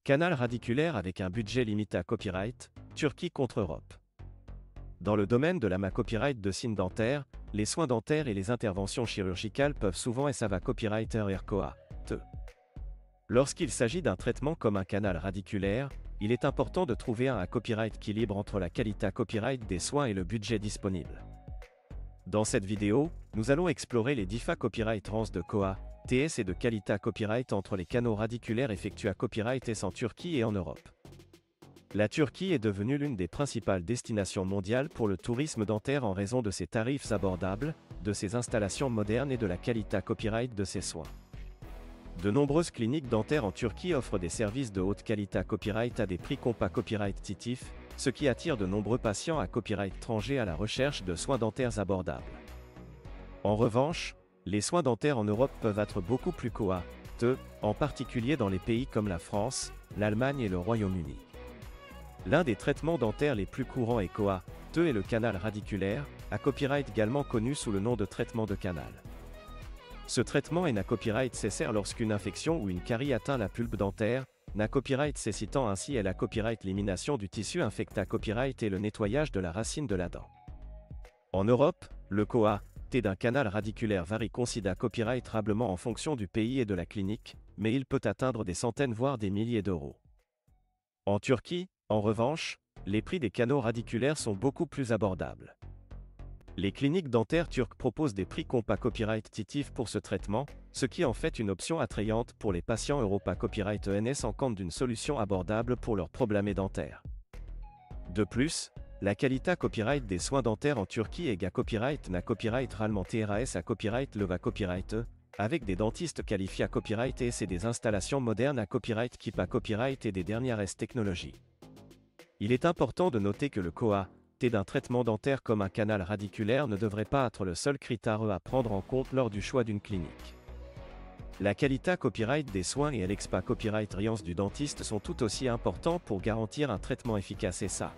Canal radiculaire avec un budget limité à copyright, Turquie contre Europe. Dans le domaine de la copyright de signes dentaires, les soins dentaires et les interventions chirurgicales peuvent souvent être copyrighter RKOA, TE. Lorsqu'il s'agit d'un traitement comme un canal radiculaire, il est important de trouver un copyright équilibre entre la qualité copyright des soins et le budget disponible. Dans cette vidéo, nous allons explorer les DIFA copyright trans de KOA, TS et de qualité copyright entre les canaux radiculaires effectués à copyright S en Turquie et en Europe. La Turquie est devenue l'une des principales destinations mondiales pour le tourisme dentaire en raison de ses tarifs abordables, de ses installations modernes et de la qualité copyright de ses soins. De nombreuses cliniques dentaires en Turquie offrent des services de haute qualité copyright à des prix compas copyright titifs, ce qui attire de nombreux patients à copyright étranger à la recherche de soins dentaires abordables. En revanche, les soins dentaires en Europe peuvent être beaucoup plus coûteux, en particulier dans les pays comme la France, l'Allemagne et le Royaume-Uni. L'un des traitements dentaires les plus courants et coûteux est le canal radiculaire, à copyright également connu sous le nom de traitement de canal. Ce traitement est copyright cessaire lorsqu'une infection ou une carie atteint la pulpe dentaire, copyright cessitant ainsi est la copyright l'élimination du tissu infecté copyright et le nettoyage de la racine de la dent. En Europe, le coût d'un canal radiculaire varie considérablement en fonction du pays et de la clinique, mais il peut atteindre des centaines voire des milliers d'euros. En Turquie, en revanche, les prix des canaux radiculaires sont beaucoup plus abordables. Les cliniques dentaires turques proposent des prix compas copyright titifs pour ce traitement, ce qui en fait une option attrayante pour les patients Europa Copyright ENS en compte d'une solution abordable pour leurs problèmes dentaires. De plus, la qualité copyright des soins dentaires en Turquie est copyright copyright rallement TRAS à copyright leva copyright avec des dentistes qualifiés à copyright et des installations modernes à copyright KIP à copyright et des dernières technologies. Il est important de noter que le coût d'un traitement dentaire comme un canal radiculaire ne devrait pas être le seul critère à prendre en compte lors du choix d'une clinique. La qualité copyright des soins et l'expa copyright riance du dentiste sont tout aussi importants pour garantir un traitement efficace et SAR.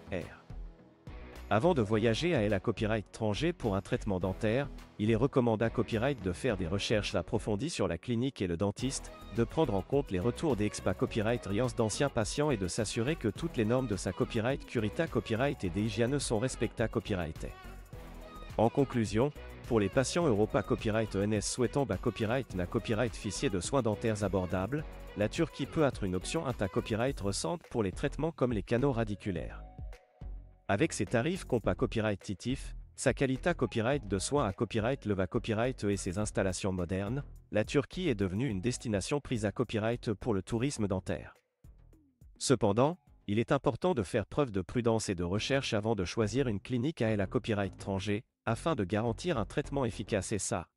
Avant de voyager à la copyright étranger pour un traitement dentaire, il est recommandé à copyright de faire des recherches approfondies sur la clinique et le dentiste, de prendre en compte les retours des expa copyright riance d'anciens patients et de s'assurer que toutes les normes de sa copyright curita copyright et des hygiènes sont respectées copyright. En conclusion, pour les patients Europa Copyright ENS souhaitant copyright officier de soins dentaires abordables, la Turquie peut être une option copyright récente pour les traitements comme les canaux radiculaires. Avec ses tarifs compas copyright titifs, sa qualité copyright de soins à copyright leva copyright et ses installations modernes, la Turquie est devenue une destination prise à copyright pour le tourisme dentaire. Cependant, il est important de faire preuve de prudence et de recherche avant de choisir une clinique à copyright étranger, afin de garantir un traitement efficace et SAR.